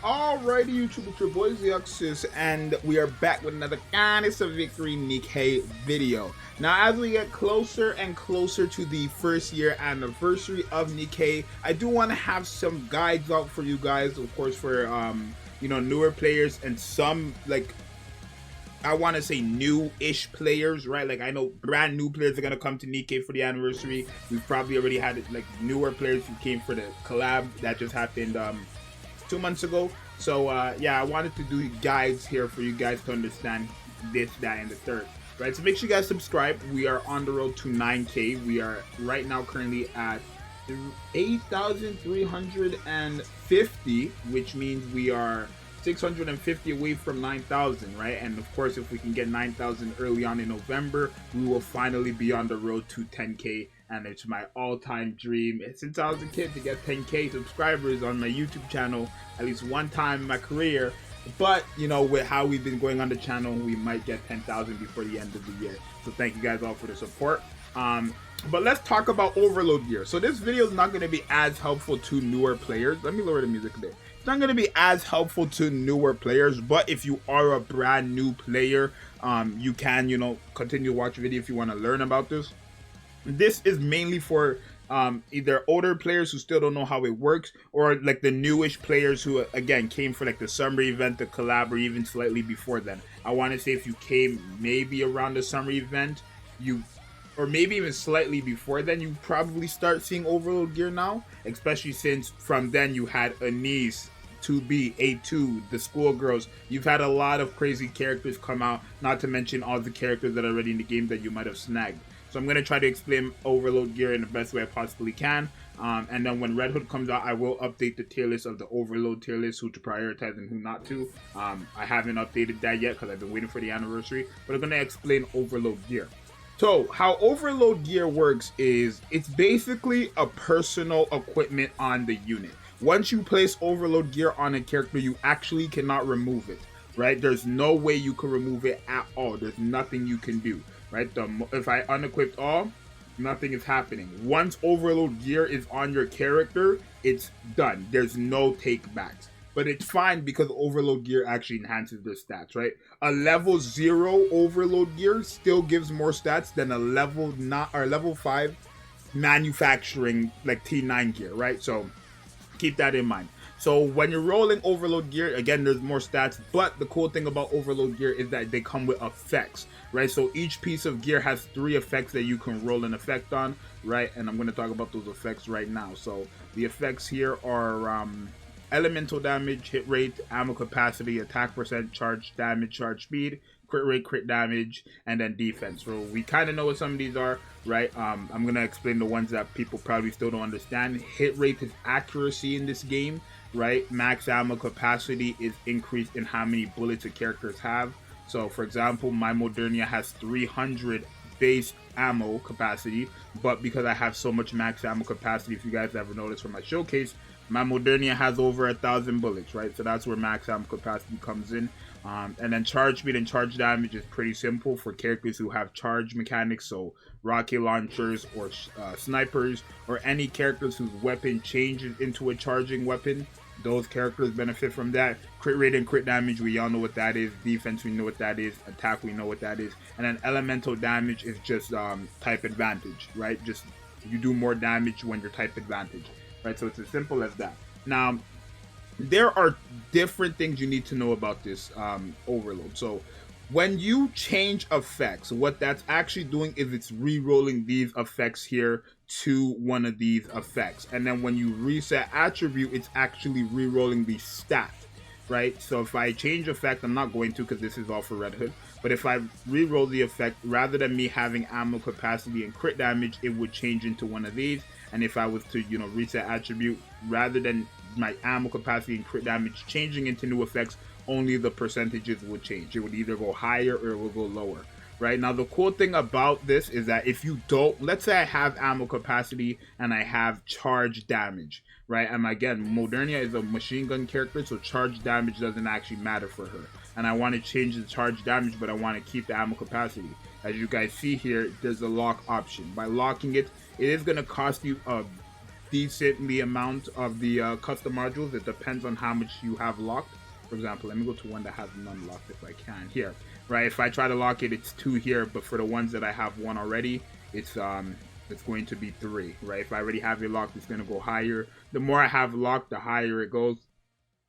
Alrighty, YouTube, it's your boy Zxous, and we are back with another Goddess of Victory Nikke video. Now, as we get closer and closer to the first year anniversary of Nikke, I do want to have some guides out for you guys, of course, for newer players and some I want to say new-ish players, right? Like, I know brand new players are going to come to Nikke for the anniversary. We've probably already had newer players who came for the collab that just happened 2 months ago. So yeah, I wanted to do guides here for you guys to understand this, that, and the third, right? So make sure you guys subscribe. We are on the road to 9K. We are right now currently at 8,350, which means we are 650 away from 9,000, right? And of course, if we can get 9,000 early on in November, we will finally be on the road to 10K. And it's my all-time dream since I was a kid to get 10K subscribers on my YouTube channel at least one time in my career. But you know, with how we've been going on the channel, we might get 10,000 before the end of the year. So thank you guys all for the support. But let's talk about overload gear. So this video is not going to be as helpful to newer players. Let me lower the music a bit. It's not going to be as helpful to newer players, but if you are a brand new player, you can, continue to watch the video if you want to learn about this. This is mainly for either older players who still don't know how it works, or like the newish players who again came for like the summer event, the collab, or even slightly before then. I want to say if you came maybe around the summer event, or maybe even slightly before then, you probably start seeing overload gear now, especially since from then you had Anise, 2B, A2, the schoolgirls. You've had a lot of crazy characters come out, not to mention all the characters that are already in the game that you might have snagged. So I'm going to try to explain overload gear in the best way I possibly can. And then when Red Hood comes out, I will update the tier list of the overload tier list, who to prioritize and who not to. I haven't updated that yet because I've been waiting for the anniversary. But I'm going to explain overload gear. So how overload gear works is it's basically a personal equipment on the unit. Once you place overload gear on a character, you actually cannot remove it, right? There's no way you can remove it at all. There's nothing you can do. Right, if I unequipped all, nothing is happening. Once overload gear is on your character, it's done. There's no take backs. But it's fine because overload gear actually enhances their stats, right? A level 0 overload gear still gives more stats than a level 5 manufacturing like T9 gear, right? So keep that in mind. So when you're rolling overload gear, again, there's more stats, but the cool thing about overload gear is that they come with effects, right? So each piece of gear has 3 effects that you can roll an effect on, right? And I'm going to talk about those effects right now. So the effects here are elemental damage, hit rate, ammo capacity, attack percent, charge damage, charge speed, crit rate, crit damage, and then defense. So we kind of know what some of these are, right? I'm going to explain the ones that people probably still don't understand. Hit rate is accuracy in this game, right? Max ammo capacity is increased in how many bullets a characters have. So for example, my Modernia has 300 base ammo capacity, but because I have so much max ammo capacity, if you guys ever noticed from my showcase, my Modernia has over 1,000 bullets, right? So that's where max ammo capacity comes in. And then charge speed and charge damage is pretty simple for characters who have charge mechanics, so rocket launchers or snipers, or any characters whose weapon changes into a charging weapon. Those characters benefit from that. Crit rate and crit damage, we all know what that is. Defense, we know what that is. Attack, we know what that is. And then elemental damage is just type advantage, right? Just you do more damage when you're type advantage, right? So it's as simple as that. Now, there are different things you need to know about this overload. So when you change effects, what that's actually doing is it's re-rolling these effects here to one of these effects. And then when you reset attribute, it's actually re-rolling the stat, right? So if I change effect, I'm not going to because this is all for Red Hood. But if I re-roll the effect, rather than me having ammo capacity and crit damage, it would change into one of these. And if I was to, reset attribute, rather than my ammo capacity and crit damage changing into new effects, only the percentages would change. It would either go higher or it will go lower, right? Now, the cool thing about this is that if you don't, let's say I have ammo capacity and I have charge damage, right? And again, Modernia is a machine gun character, so charge damage doesn't actually matter for her. And I want to change the charge damage, but I want to keep the ammo capacity. As you guys see here, there's a lock option. By locking it, it is going to cost you a decently amount of the custom modules. It depends on how much you have locked. For example, let me go to one that has none locked if I can. Here, right? If I try to lock it, it's 2 here, but for the ones that I have 1 already, it's going to be 3, right? If I already have it locked, it's going to go higher. The more I have locked, the higher it goes.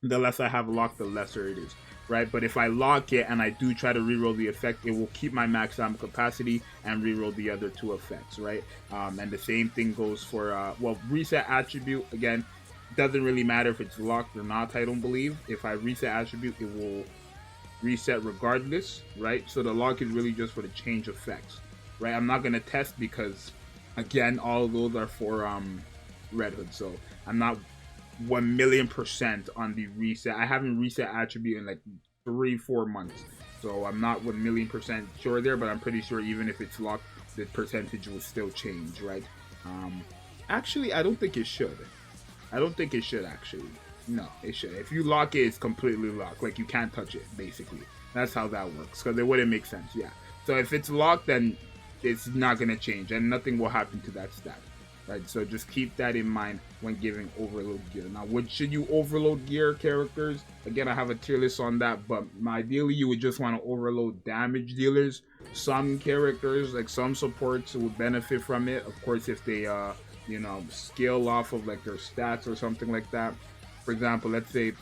The less I have locked, the lesser it is, right? But if I lock it and I do try to reroll the effect, it will keep my max ammo capacity and reroll the other 2 effects, right? And the same thing goes for, well, reset attribute. Again, doesn't really matter if it's locked or not, I don't believe. If I reset attribute, it will reset regardless, right? So the lock is really just for the change effects, right? I'm not going to test because, again, all of those are for Red Hood, so I'm not 1,000,000% on the reset. I haven't reset attribute in like 3-4 months, so I'm not 1,000,000% sure there, but I'm pretty sure even if it's locked, the percentage will still change, right? Actually, I don't think it should. I don't think it should, actually. No, it should. If you lock it, it's completely locked. Like, you can't touch it, basically. That's how that works, because it wouldn't make sense, yeah. So if it's locked, then it's not going to change, and nothing will happen to that stat, right? So just keep that in mind when giving overload gear. Now, what should you overload gear characters? Again, I have a tier list on that, but ideally, you would just want to overload damage dealers. Some characters, like some supports, would benefit from it. Of course, if they, you know, scale off of like their stats or something like that. For example, let's say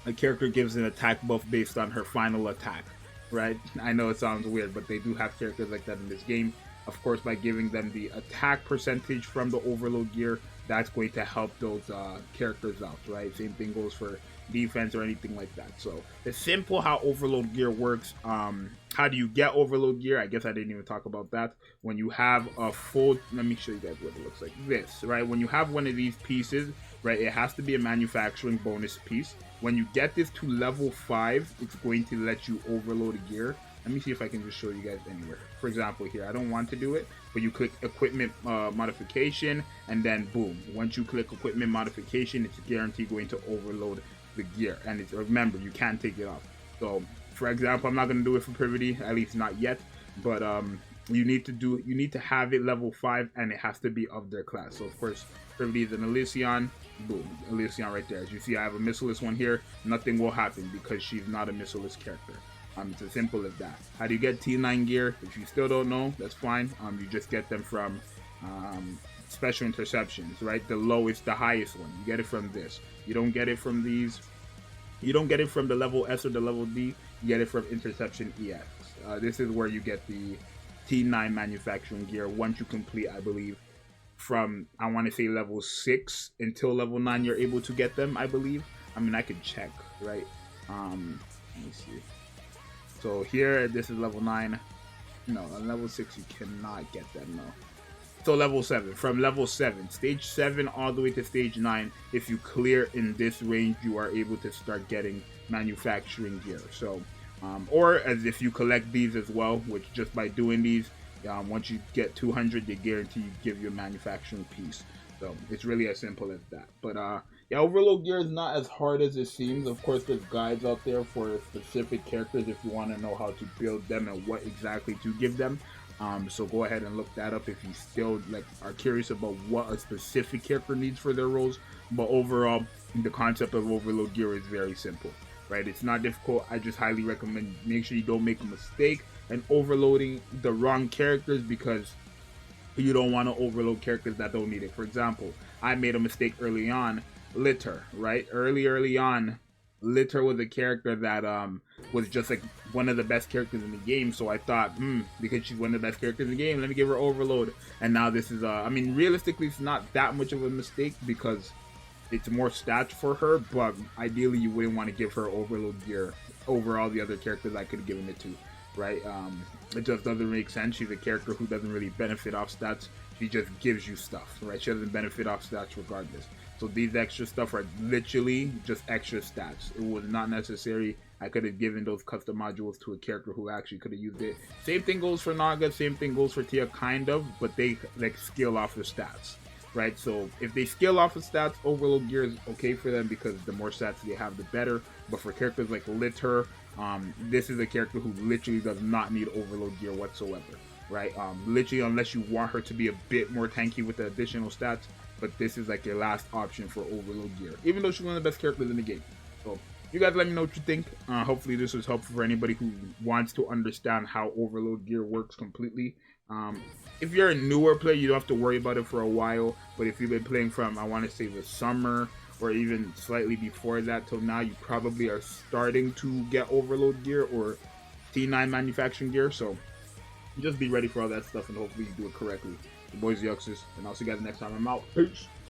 a character gives an attack buff based on her final attack, right? I know it sounds weird, but they do have characters like that in this game. Of course, by giving them the attack percentage from the overload gear, that's going to help those characters out, right? Same thing goes for defense or anything like that. So it's simple how overload gear works. How do you get overload gear? I guess I didn't even talk about that. When you have a full, let me show you guys what it looks like. This, right? When you have one of these pieces, right, it has to be a manufacturing bonus piece. When you get this to level 5, it's going to let you overload gear. Let me see if I can just show you guys anywhere. For example, here, I don't want to do it, but you click equipment modification, and then boom. Once you click equipment modification, it's guaranteed going to overload the gear. And it's, remember, you can't take it off. So, for example, I'm not going to do it for Privity, at least not yet, but you need to have it level 5, and it has to be of their class. So, of course, Privity is an Elysion. Boom, Elysion right there. As you see, I have a missileless one here. Nothing will happen because she's not a missileless character. It's as simple as that. How do you get T9 gear? If you still don't know, that's fine. You just get them from special interceptions, right? The lowest, the highest one. You get it from this. You don't get it from these. You don't get it from the level S or the level D. You get it from interception EX. This is where you get the T9 manufacturing gear once you complete, I believe, from, I want to say level 6 until level 9, you're able to get them, I believe. I mean, I could check, right? Let me see. So here, this is level 9. No, on level 6, you cannot get them, no. So level 7. From level 7, stage 7 all the way to stage 9, if you clear in this range, you are able to start getting manufacturing gear. So, or as if you collect these as well, which just by doing these, once you get 200, they guarantee give you a manufacturing piece. So it's really as simple as that. But yeah, overload gear is not as hard as it seems. Of course, there's guides out there for specific characters if you want to know how to build them and what exactly to give them. So go ahead and look that up if you still are curious about what a specific character needs for their roles. But overall, the concept of overload gear is very simple, right? It's not difficult. I just highly recommend make sure you don't make a mistake and overloading the wrong characters, because you don't want to overload characters that don't need it. For example, I made a mistake early on. Litter, right? Early on, Litter was a character that was just like one of the best characters in the game. So I thought, because she's one of the best characters in the game, let me give her overload. And now this is, I mean, realistically, it's not that much of a mistake because it's more stats for her. But ideally, you wouldn't want to give her overload gear over all the other characters I could have given it to, right? It just doesn't make sense. She's a character who doesn't really benefit off stats. She just gives you stuff, right? She doesn't benefit off stats regardless. So these extra stuff are literally just extra stats. It was not necessary. I could have given those custom modules to a character who actually could have used it. Same thing goes for Naga, same thing goes for Tia, kind of, but they like scale off the stats, right? So if they scale off the stats, overload gear is okay for them because the more stats they have, the better. But for characters like Litter, this is a character who literally does not need overload gear whatsoever, right? Literally, unless you want her to be a bit more tanky with the additional stats, but this is like your last option for overload gear, even though she's one of the best characters in the game. So you guys let me know what you think. Hopefully this was helpful for anybody who wants to understand how overload gear works completely. If you're a newer player, you don't have to worry about it for a while, but if you've been playing from, I want to say, the summer or even slightly before that till now, you probably are starting to get overload gear or T9 manufacturing gear. So just be ready for all that stuff, and hopefully you do it correctly. The boys Zxous, and I'll see you guys next time. I'm out. Peace.